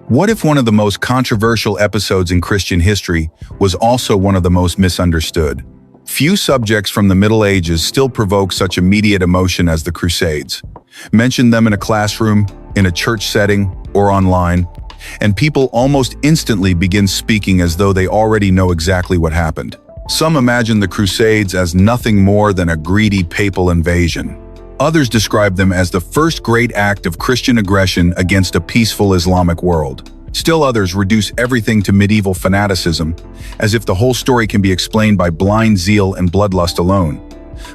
What if one of the most controversial episodes in Christian history was also one of the most misunderstood? Few subjects from the Middle Ages still provoke such immediate emotion as the Crusades. Mention them in a classroom, in a church setting, or online, and people almost instantly begin speaking as though they already know exactly what happened. Some imagine the Crusades as nothing more than a greedy papal invasion. Others describe them as the first great act of Christian aggression against a peaceful Islamic world. Still others reduce everything to medieval fanaticism, as if the whole story can be explained by blind zeal and bloodlust alone.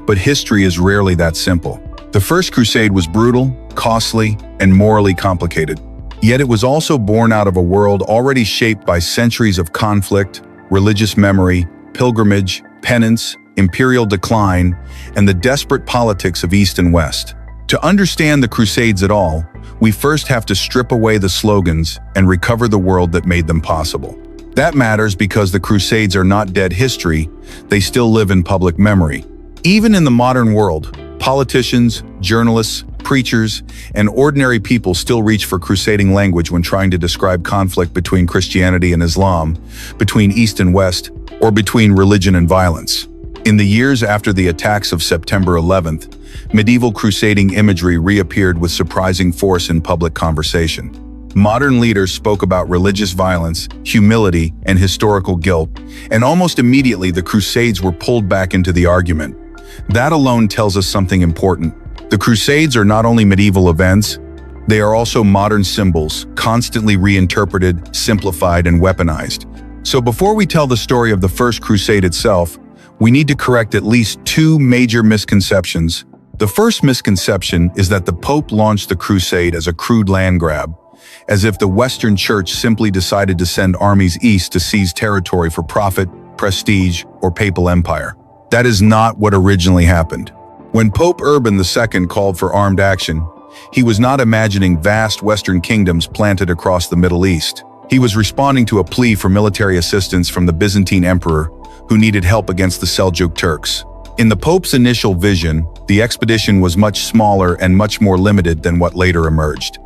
But history is rarely that simple. The First Crusade was brutal, costly, and morally complicated. Yet it was also born out of a world already shaped by centuries of conflict, religious memory, pilgrimage, penance, imperial decline, and the desperate politics of East and West. To understand the Crusades at all, we first have to strip away the slogans and recover the world that made them possible. That matters because the Crusades are not dead history, they still live in public memory. Even in the modern world, politicians, journalists, preachers, and ordinary people still reach for crusading language when trying to describe conflict between Christianity and Islam, between East and West, or between religion and violence. In the years after the attacks of September 11th, medieval crusading imagery reappeared with surprising force in public conversation. Modern leaders spoke about religious violence, humility, and historical guilt, and almost immediately the Crusades were pulled back into the argument. That alone tells us something important. The Crusades are not only medieval events, they are also modern symbols, constantly reinterpreted, simplified, and weaponized. So before we tell the story of the First Crusade itself, we need to correct at least two major misconceptions. The first misconception is that the Pope launched the Crusade as a crude land grab, as if the Western Church simply decided to send armies east to seize territory for profit, prestige, or papal empire. That is not what originally happened. When Pope Urban II called for armed action, he was not imagining vast Western kingdoms planted across the Middle East. He was responding to a plea for military assistance from the Byzantine Emperor, who needed help against the Seljuk Turks. In the Pope's initial vision, the expedition was much smaller and much more limited than what later emerged.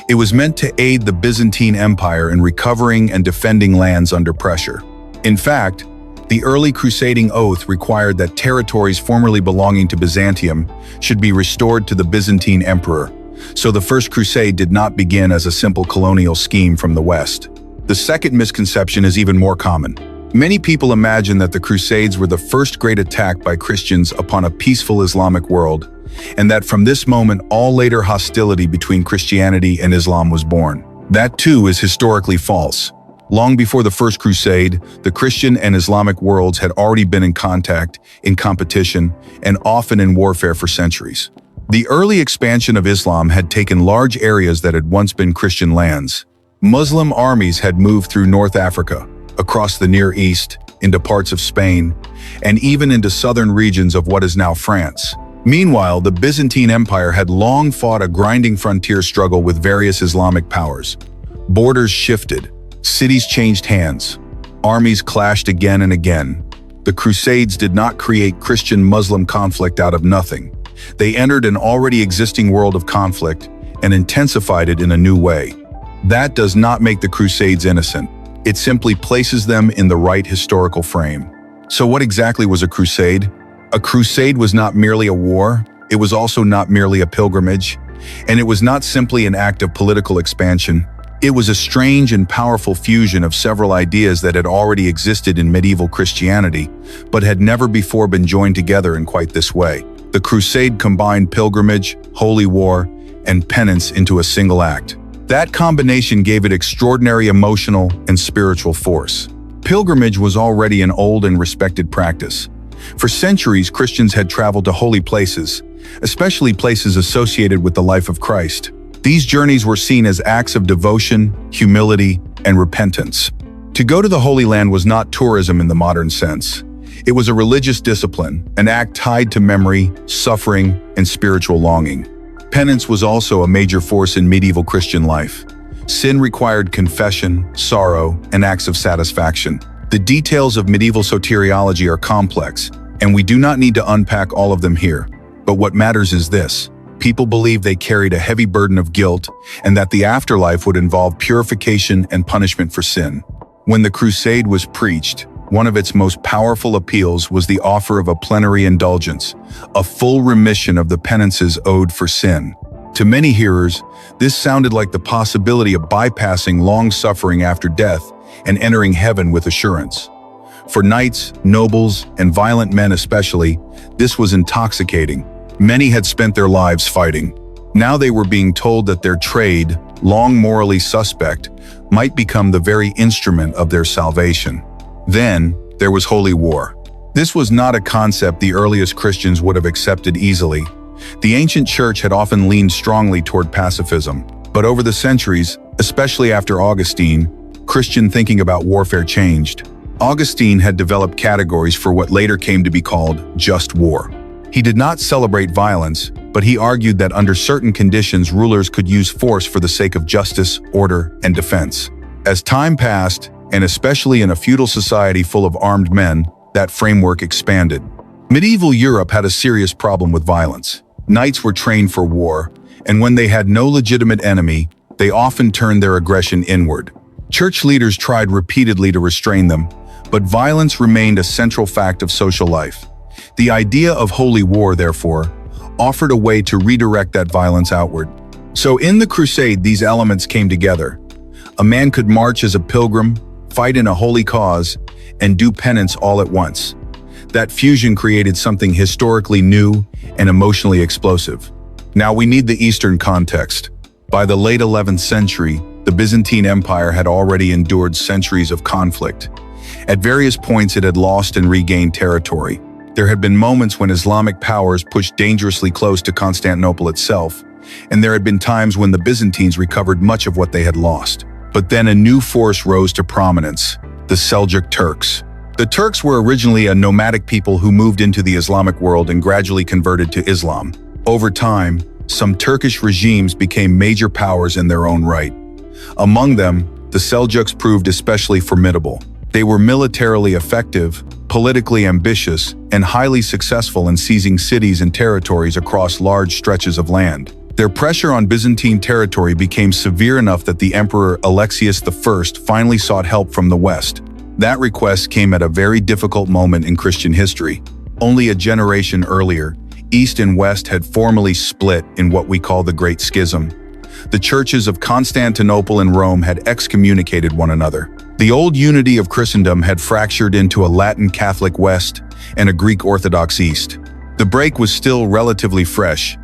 It was meant to aid the Byzantine Empire in recovering and defending lands under pressure. In fact, the early crusading oath required that territories formerly belonging to Byzantium should be restored to the Byzantine Emperor, so the First Crusade did not begin as a simple colonial scheme from the West. The second misconception is even more common. Many people imagine that the Crusades were the first great attack by Christians upon a peaceful Islamic world, and that from this moment all later hostility between Christianity and Islam was born. That too is historically false. Long before the First Crusade, the Christian and Islamic worlds had already been in contact, in competition, and often in warfare for centuries. The early expansion of Islam had taken large areas that had once been Christian lands. Muslim armies had moved through North Africa, across the Near East, into parts of Spain, and even into southern regions of what is now France. Meanwhile, the Byzantine Empire had long fought a grinding frontier struggle with various Islamic powers. Borders shifted, cities changed hands, armies clashed again and again. The Crusades did not create Christian-Muslim conflict out of nothing. They entered an already existing world of conflict and intensified it in a new way. That does not make the Crusades innocent. It simply places them in the right historical frame. So what exactly was a crusade? A crusade was not merely a war, it was also not merely a pilgrimage, and it was not simply an act of political expansion. It was a strange and powerful fusion of several ideas that had already existed in medieval Christianity, but had never before been joined together in quite this way. The crusade combined pilgrimage, holy war, and penance into a single act. That combination gave it extraordinary emotional and spiritual force. Pilgrimage was already an old and respected practice. For centuries, Christians had traveled to holy places, especially places associated with the life of Christ. These journeys were seen as acts of devotion, humility, and repentance. To go to the Holy Land was not tourism in the modern sense. It was a religious discipline, an act tied to memory, suffering, and spiritual longing. Penance was also a major force in medieval Christian life. Sin required confession, sorrow, and acts of satisfaction. The details of medieval soteriology are complex, and we do not need to unpack all of them here. But what matters is this: People believed they carried a heavy burden of guilt and that the afterlife would involve purification and punishment for sin. When the crusade was preached, one of its most powerful appeals was the offer of a plenary indulgence, a full remission of the penances owed for sin. To many hearers, this sounded like the possibility of bypassing long suffering after death and entering heaven with assurance. For knights, nobles, and violent men especially, this was intoxicating. Many had spent their lives fighting. Now they were being told that their trade, long morally suspect, might become the very instrument of their salvation. Then, there was holy war. This was not a concept the earliest Christians would have accepted easily. The ancient church had often leaned strongly toward pacifism, but over the centuries, especially after Augustine, Christian thinking about warfare changed. Augustine had developed categories for what later came to be called just war. He did not celebrate violence, but he argued that under certain conditions rulers could use force for the sake of justice, order, and defense. As time passed, and especially in a feudal society full of armed men, that framework expanded. Medieval Europe had a serious problem with violence. Knights were trained for war, and when they had no legitimate enemy, they often turned their aggression inward. Church leaders tried repeatedly to restrain them, but violence remained a central fact of social life. The idea of holy war, therefore, offered a way to redirect that violence outward. So in the crusade, these elements came together. A man could march as a pilgrim, fight in a holy cause, and do penance all at once. That fusion created something historically new and emotionally explosive. Now we need the Eastern context. By the late 11th century, the Byzantine Empire had already endured centuries of conflict. At various points, it had lost and regained territory. There had been moments when Islamic powers pushed dangerously close to Constantinople itself, and there had been times when the Byzantines recovered much of what they had lost. But then a new force rose to prominence: the Seljuk Turks. The Turks were originally a nomadic people who moved into the Islamic world and gradually converted to Islam. Over time, some Turkish regimes became major powers in their own right. Among them, the Seljuks proved especially formidable. They were militarily effective, politically ambitious, and highly successful in seizing cities and territories across large stretches of land. Their pressure on Byzantine territory became severe enough that the Emperor Alexius I finally sought help from the West. That request came at a very difficult moment in Christian history. Only a generation earlier, East and West had formally split in what we call the Great Schism. The churches of Constantinople and Rome had excommunicated one another. The old unity of Christendom had fractured into a Latin Catholic West and a Greek Orthodox East. The break was still relatively fresh.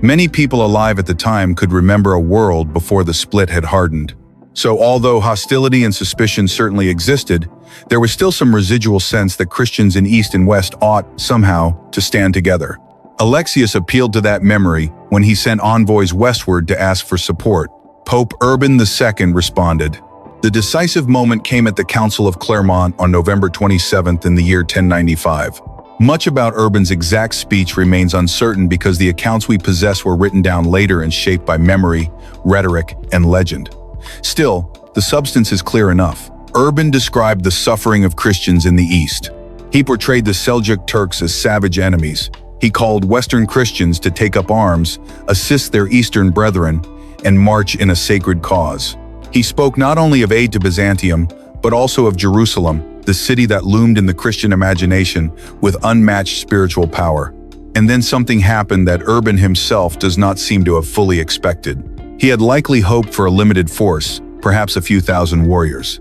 Many people alive at the time could remember a world before the split had hardened. So although hostility and suspicion certainly existed, there was still some residual sense that Christians in East and West ought, somehow, to stand together. Alexius appealed to that memory when he sent envoys westward to ask for support. Pope Urban II responded. The decisive moment came at the Council of Clermont on November 27th in the year 1095. Much about Urban's exact speech remains uncertain because the accounts we possess were written down later and shaped by memory, rhetoric, and legend. Still, the substance is clear enough. Urban described the suffering of Christians in the East. He portrayed the Seljuk Turks as savage enemies. He called Western Christians to take up arms, assist their Eastern brethren, and march in a sacred cause. He spoke not only of aid to Byzantium, but also of Jerusalem, the city that loomed in the Christian imagination with unmatched spiritual power. And then something happened that Urban himself does not seem to have fully expected. He had likely hoped for a limited force, perhaps a few thousand warriors.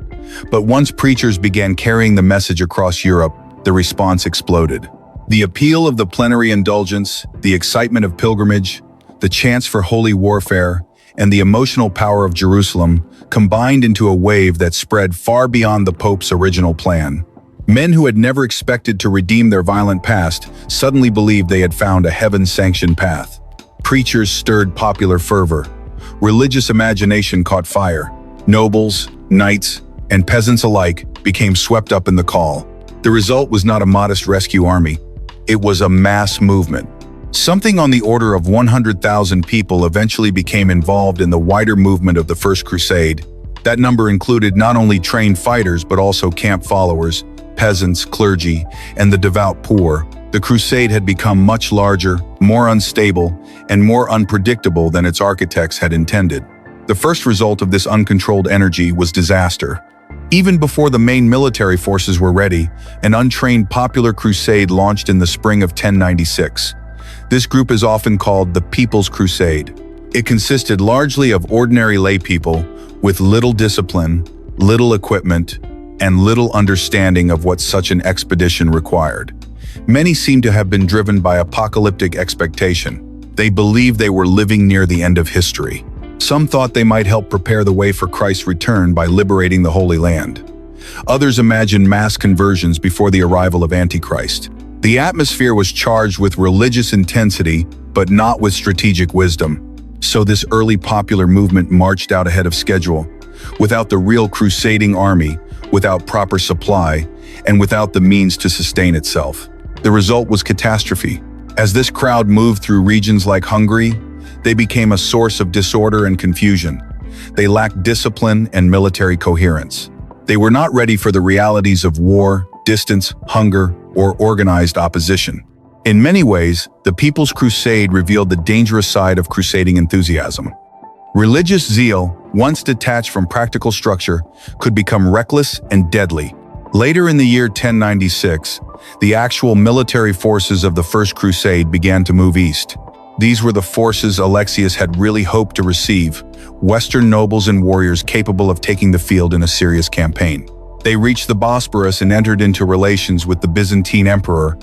But once preachers began carrying the message across Europe, the response exploded. The appeal of the plenary indulgence, the excitement of pilgrimage, the chance for holy warfare, and the emotional power of Jerusalem combined into a wave that spread far beyond the Pope's original plan. Men who had never expected to redeem their violent past suddenly believed they had found a heaven-sanctioned path. Preachers stirred popular fervor. Religious imagination caught fire. Nobles, knights, and peasants alike became swept up in the call. The result was not a modest rescue army. It was a mass movement. Something on the order of 100,000 people eventually became involved in the wider movement of the First Crusade. That number included not only trained fighters but also camp followers, peasants, clergy, and the devout poor. The crusade had become much larger, more unstable, and more unpredictable than its architects had intended. The first result of this uncontrolled energy was disaster. Even before the main military forces were ready, an untrained popular crusade launched in the spring of 1096. This group is often called the People's Crusade. It consisted largely of ordinary laypeople with little discipline, little equipment, and little understanding of what such an expedition required. Many seem to have been driven by apocalyptic expectation. They believed they were living near the end of history. Some thought they might help prepare the way for Christ's return by liberating the Holy Land. Others imagined mass conversions before the arrival of Antichrist. The atmosphere was charged with religious intensity, but not with strategic wisdom. So this early popular movement marched out ahead of schedule, without the real crusading army, without proper supply, and without the means to sustain itself. The result was catastrophe. As this crowd moved through regions like Hungary, they became a source of disorder and confusion. They lacked discipline and military coherence. They were not ready for the realities of war, distance, hunger, or organized opposition. In many ways, the People's Crusade revealed the dangerous side of crusading enthusiasm. Religious zeal, once detached from practical structure, could become reckless and deadly. Later in the year 1096, the actual military forces of the First Crusade began to move east. These were the forces Alexius had really hoped to receive, Western nobles and warriors capable of taking the field in a serious campaign. They reached the Bosporus and entered into relations with the Byzantine Emperor,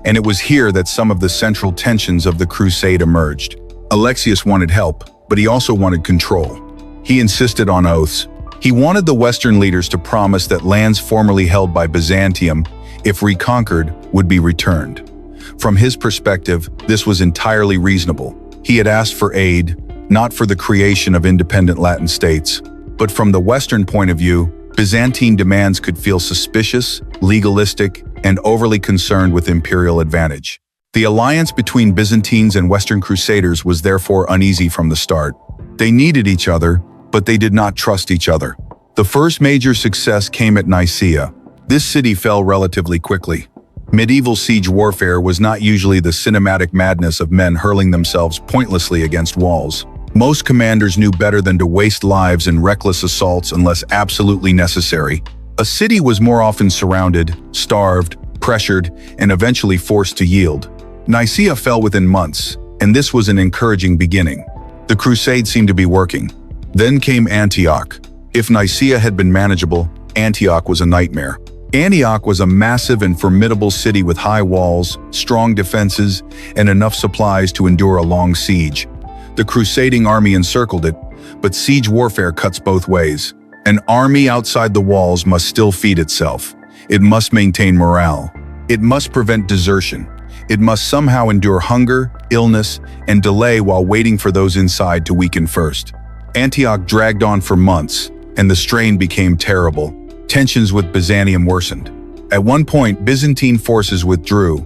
and it was here that some of the central tensions of the Crusade emerged. Alexius wanted help, but he also wanted control. He insisted on oaths. He wanted the Western leaders to promise that lands formerly held by Byzantium, if reconquered, would be returned. From his perspective, this was entirely reasonable. He had asked for aid, not for the creation of independent Latin states. But from the Western point of view, Byzantine demands could feel suspicious, legalistic, and overly concerned with imperial advantage. The alliance between Byzantines and Western Crusaders was therefore uneasy from the start. They needed each other, but they did not trust each other. The first major success came at Nicaea. This city fell relatively quickly. Medieval siege warfare was not usually the cinematic madness of men hurling themselves pointlessly against walls. Most commanders knew better than to waste lives in reckless assaults unless absolutely necessary. A city was more often surrounded, starved, pressured, and eventually forced to yield. Nicaea fell within months, and this was an encouraging beginning. The crusade seemed to be working. Then came Antioch. If Nicaea had been manageable, Antioch was a nightmare. Antioch was a massive and formidable city with high walls, strong defenses, and enough supplies to endure a long siege. The crusading army encircled it, but siege warfare cuts both ways. An army outside the walls must still feed itself. It must maintain morale. It must prevent desertion. It must somehow endure hunger, illness, and delay while waiting for those inside to weaken first. Antioch dragged on for months, and the strain became terrible. Tensions with Byzantium worsened. At one point, Byzantine forces withdrew.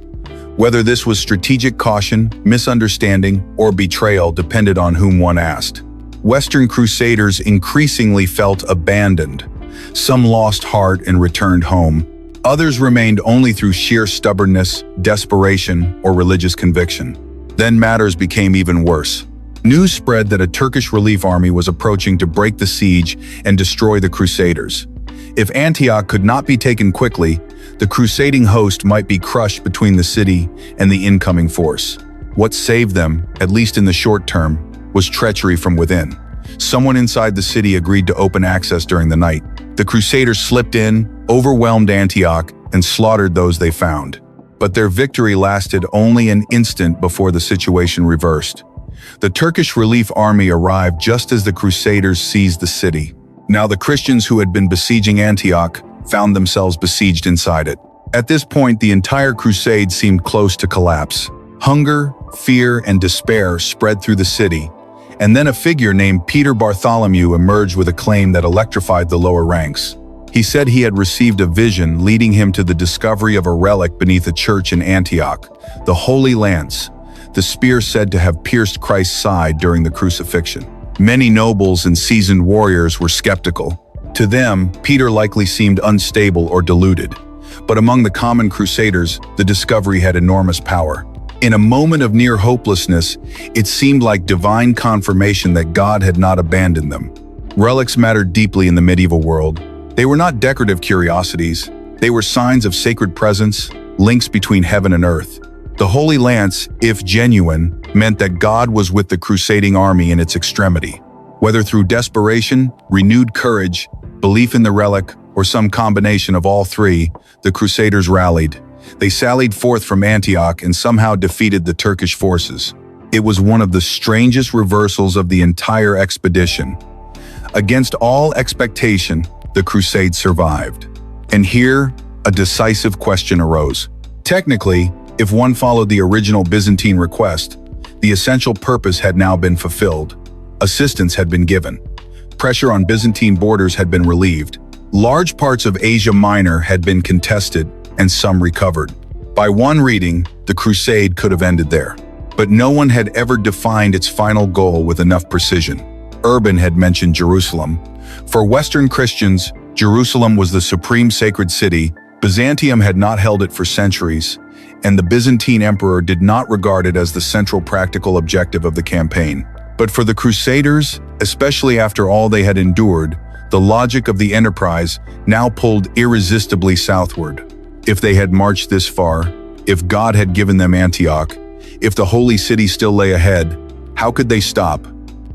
Whether this was strategic caution, misunderstanding, or betrayal depended on whom one asked. Western Crusaders increasingly felt abandoned. Some lost heart and returned home. Others remained only through sheer stubbornness, desperation, or religious conviction. Then matters became even worse. News spread that a Turkish relief army was approaching to break the siege and destroy the Crusaders. If Antioch could not be taken quickly, the crusading host might be crushed between the city and the incoming force. What saved them, at least in the short term, was treachery from within. Someone inside the city agreed to open access during the night. The Crusaders slipped in, overwhelmed Antioch, and slaughtered those they found. But their victory lasted only an instant before the situation reversed. The Turkish relief army arrived just as the Crusaders seized the city. Now the Christians who had been besieging Antioch found themselves besieged inside it. At this point, the entire crusade seemed close to collapse. Hunger, fear, and despair spread through the city, and then a figure named Peter Bartholomew emerged with a claim that electrified the lower ranks. He said he had received a vision leading him to the discovery of a relic beneath a church in Antioch, the Holy Lance, the spear said to have pierced Christ's side during the crucifixion. Many nobles and seasoned warriors were skeptical. To them, Peter likely seemed unstable or deluded. But among the common crusaders, the discovery had enormous power. In a moment of near hopelessness, it seemed like divine confirmation that God had not abandoned them. Relics mattered deeply in the medieval world. They were not decorative curiosities. They were signs of sacred presence, links between heaven and earth. The Holy Lance, if genuine, meant that God was with the crusading army in its extremity. Whether through desperation, renewed courage, belief in the relic, or some combination of all three, the Crusaders rallied. They sallied forth from Antioch and somehow defeated the Turkish forces. It was one of the strangest reversals of the entire expedition. Against all expectation, the Crusades survived. And here, a decisive question arose. Technically, if one followed the original Byzantine request, the essential purpose had now been fulfilled. Assistance had been given. Pressure on Byzantine borders had been relieved. Large parts of Asia Minor had been contested, and some recovered. By one reading, the crusade could have ended there. But no one had ever defined its final goal with enough precision. Urban had mentioned Jerusalem. For Western Christians, Jerusalem was the supreme sacred city. Byzantium had not held it for centuries, and the Byzantine emperor did not regard it as the central practical objective of the campaign. But for the Crusaders, especially after all they had endured, the logic of the enterprise now pulled irresistibly southward. If they had marched this far, if God had given them Antioch, if the holy city still lay ahead, how could they stop?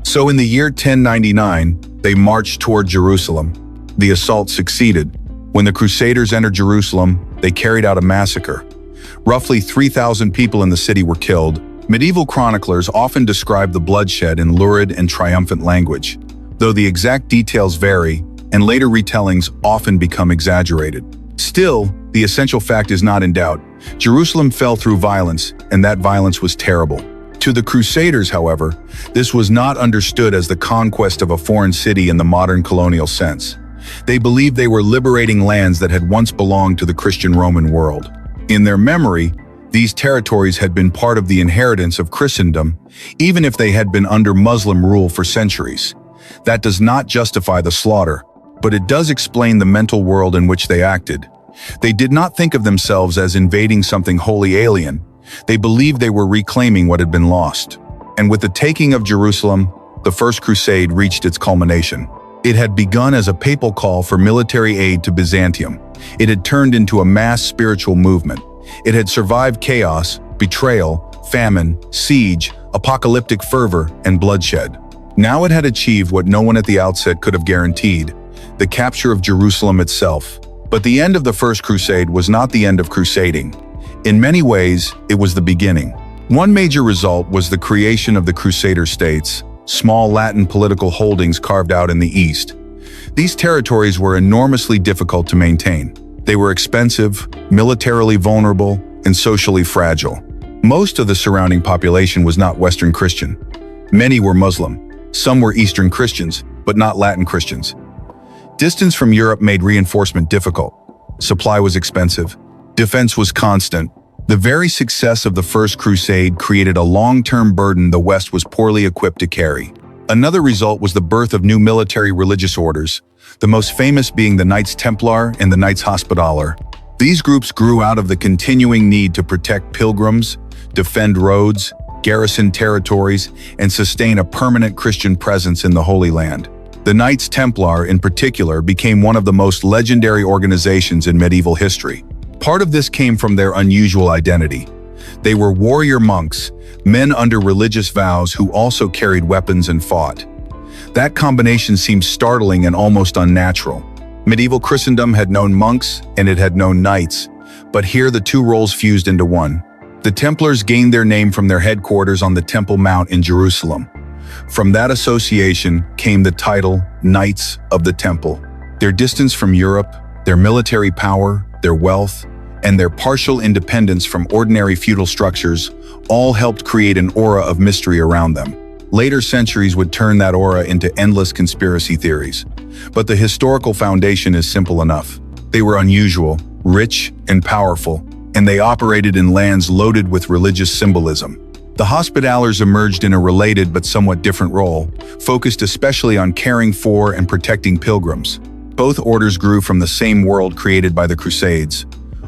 So in the year 1099, they marched toward Jerusalem. The assault succeeded. When the Crusaders entered Jerusalem, they carried out a massacre. Roughly 3,000 people in the city were killed. Medieval chroniclers often describe the bloodshed in lurid and triumphant language, though the exact details vary, and later retellings often become exaggerated. Still, the essential fact is not in doubt. Jerusalem fell through violence, and that violence was terrible. To the Crusaders, however, this was not understood as the conquest of a foreign city in the modern colonial sense. They believed they were liberating lands that had once belonged to the Christian Roman world. In their memory, these territories had been part of the inheritance of Christendom, even if they had been under Muslim rule for centuries. That does not justify the slaughter, but it does explain the mental world in which they acted. They did not think of themselves as invading something wholly alien. They believed they were reclaiming what had been lost. And with the taking of Jerusalem, the First Crusade reached its culmination. It had begun as a papal call for military aid to Byzantium. It had turned into a mass spiritual movement. It had survived chaos, betrayal, famine, siege, apocalyptic fervor, and bloodshed. Now it had achieved what no one at the outset could have guaranteed: the capture of Jerusalem itself. But the end of the First Crusade was not the end of crusading. In many ways, it was the beginning. One major result was the creation of the Crusader states, small Latin political holdings carved out in the east. These territories were enormously difficult to maintain. They were expensive, militarily vulnerable, and socially fragile. Most of the surrounding population was not Western Christian. Many were Muslim. Some were Eastern Christians, but not Latin Christians. Distance from Europe made reinforcement difficult. Supply was expensive. Defense was constant. The very success of the First Crusade created a long-term burden the West was poorly equipped to carry. Another result was the birth of new military religious orders, the most famous being the Knights Templar and the Knights Hospitaller. These groups grew out of the continuing need to protect pilgrims, defend roads, garrison territories, and sustain a permanent Christian presence in the Holy Land. The Knights Templar, in particular, became one of the most legendary organizations in medieval history. Part of this came from their unusual identity. They were warrior monks, men under religious vows who also carried weapons and fought. That combination seems startling and almost unnatural. Medieval Christendom had known monks and it had known knights, but here the two roles fused into one. The Templars gained their name from their headquarters on the Temple Mount in Jerusalem. From that association came the title Knights of the Temple. Their distance from Europe, their military power, their wealth, and their partial independence from ordinary feudal structures all helped create an aura of mystery around them. Later centuries would turn that aura into endless conspiracy theories. But the historical foundation is simple enough. They were unusual, rich, and powerful, and they operated in lands loaded with religious symbolism. The Hospitallers emerged in a related but somewhat different role, focused especially on caring for and protecting pilgrims. Both orders grew from the same world created by the Crusades.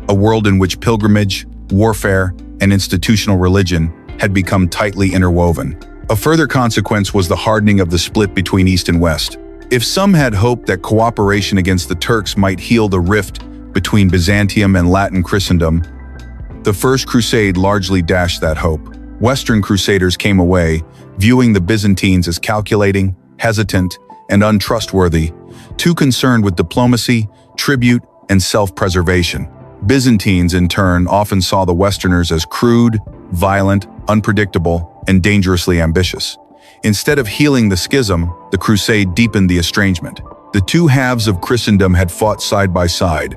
a world in which pilgrimage, warfare, and institutional religion had become tightly interwoven. A further consequence was the hardening of the split between East and West. If some had hoped that cooperation against the Turks might heal the rift between Byzantium and Latin Christendom, the First Crusade largely dashed that hope. Western crusaders came away, viewing the Byzantines as calculating, hesitant, and untrustworthy, too concerned with diplomacy, tribute, and self-preservation. Byzantines, in turn, often saw the Westerners as crude, violent, unpredictable, and dangerously ambitious. Instead of healing the schism, the crusade deepened the estrangement. The two halves of Christendom had fought side by side,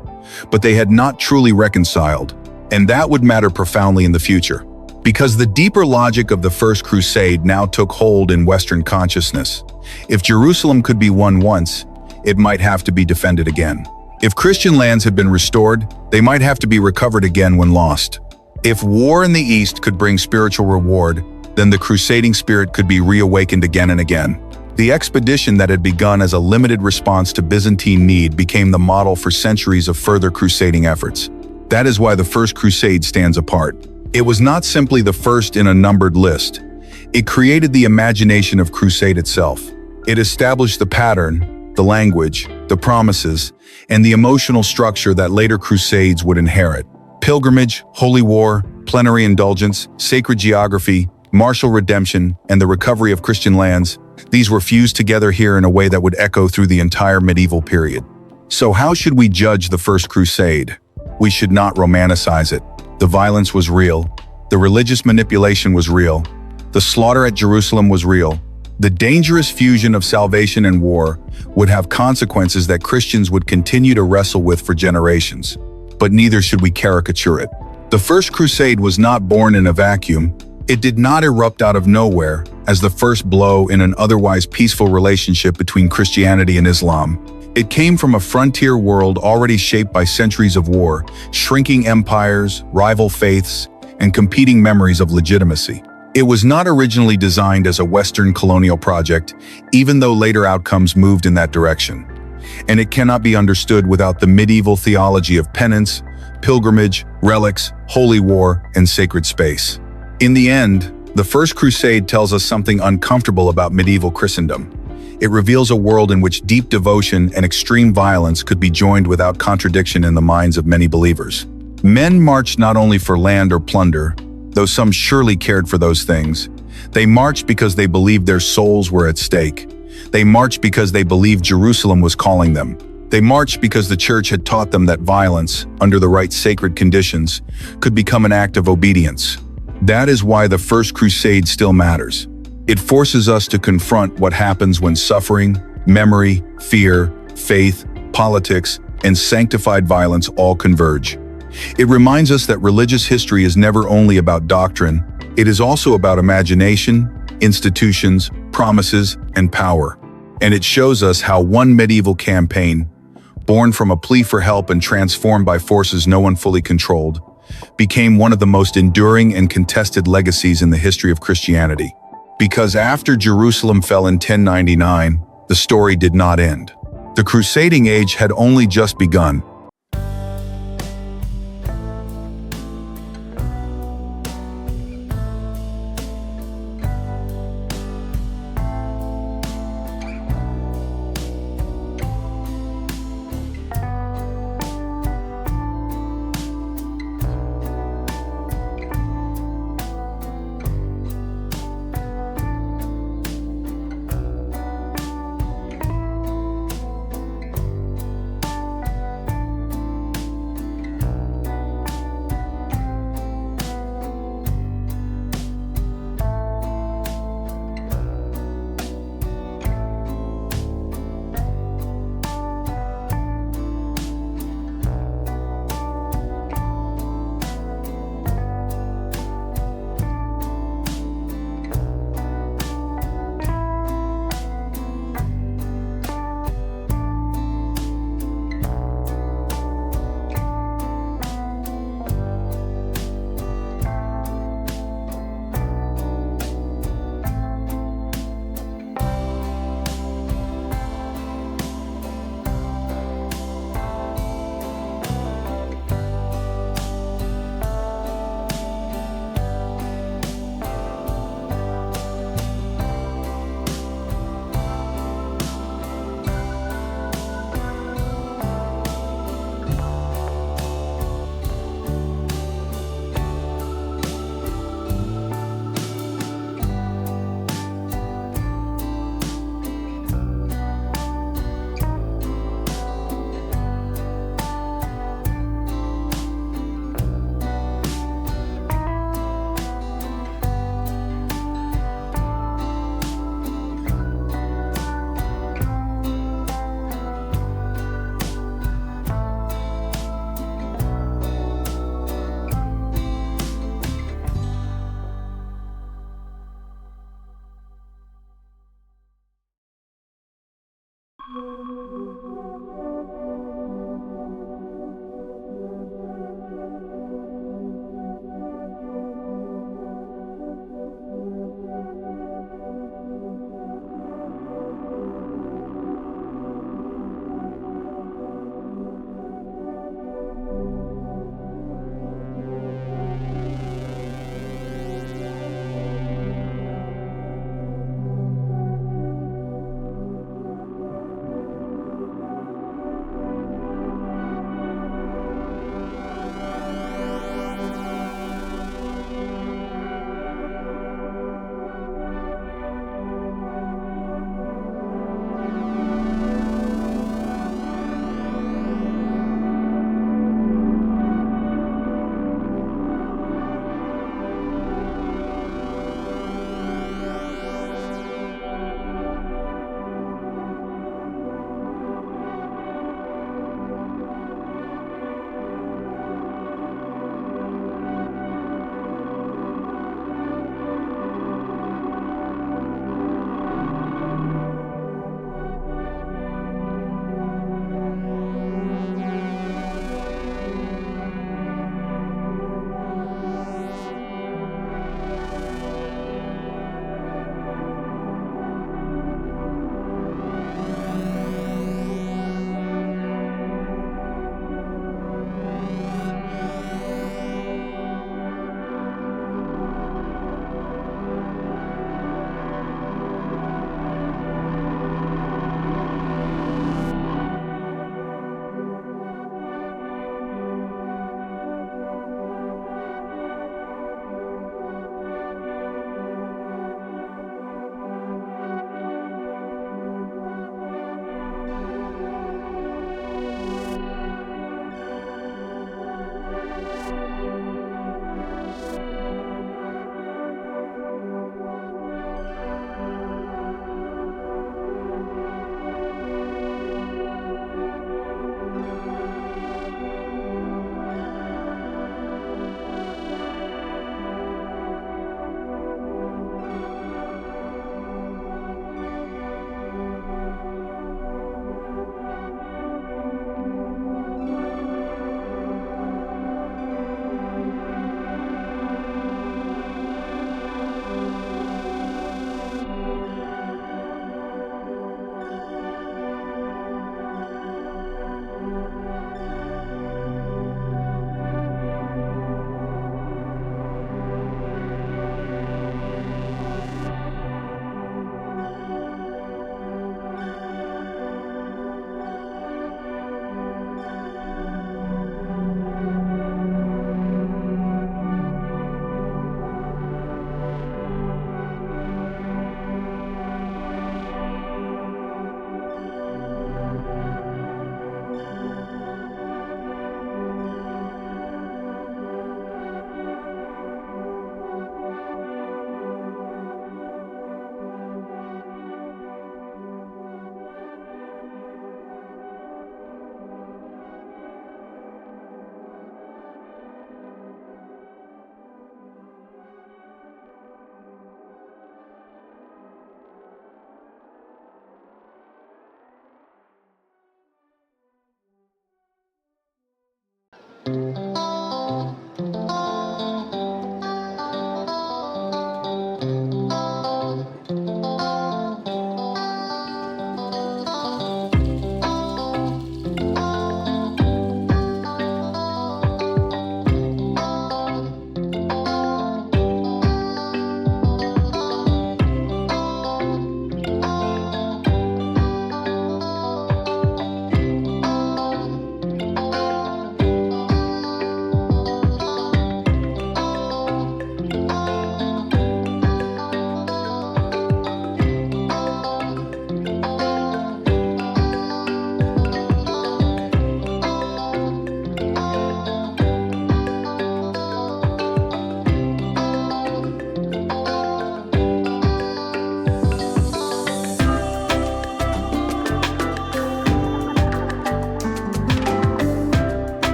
but they had not truly reconciled, and that would matter profoundly in the future. Because the deeper logic of the First Crusade now took hold in Western consciousness. If Jerusalem could be won once, it might have to be defended again. If Christian lands had been restored, they might have to be recovered again when lost. If war in the East could bring spiritual reward, then the crusading spirit could be reawakened again and again. The expedition that had begun as a limited response to Byzantine need became the model for centuries of further crusading efforts. That is why the First Crusade stands apart. It was not simply the first in a numbered list. It created the imagination of crusade itself. It established the pattern, the language, the promises, and the emotional structure that later crusades would inherit. Pilgrimage, holy war, plenary indulgence, sacred geography, martial redemption, and the recovery of Christian lands, these were fused together here in a way that would echo through the entire medieval period. So how should we judge the First Crusade? We should not romanticize it. The violence was real. The religious manipulation was real. The slaughter at Jerusalem was real. The dangerous fusion of salvation and war would have consequences that Christians would continue to wrestle with for generations. But neither should we caricature it. The First Crusade was not born in a vacuum. It did not erupt out of nowhere as the first blow in an otherwise peaceful relationship between Christianity and Islam. It came from a frontier world already shaped by centuries of war, shrinking empires, rival faiths, and competing memories of legitimacy. It was not originally designed as a Western colonial project, even though later outcomes moved in that direction. And it cannot be understood without the medieval theology of penance, pilgrimage, relics, holy war, and sacred space. In the end, the First Crusade tells us something uncomfortable about medieval Christendom. It reveals a world in which deep devotion and extreme violence could be joined without contradiction in the minds of many believers. Men marched not only for land or plunder, though some surely cared for those things. They marched because they believed their souls were at stake. They marched because they believed Jerusalem was calling them. They marched because the church had taught them that violence, under the right sacred conditions, could become an act of obedience. That is why the First Crusade still matters. It forces us to confront what happens when suffering, memory, fear, faith, politics, and sanctified violence all converge. It reminds us that religious history is never only about doctrine, it is also about imagination, institutions, promises, and power. And it shows us how one medieval campaign, born from a plea for help and transformed by forces no one fully controlled, became one of the most enduring and contested legacies in the history of Christianity. Because after Jerusalem fell in 1099, the story did not end. The crusading age had only just begun.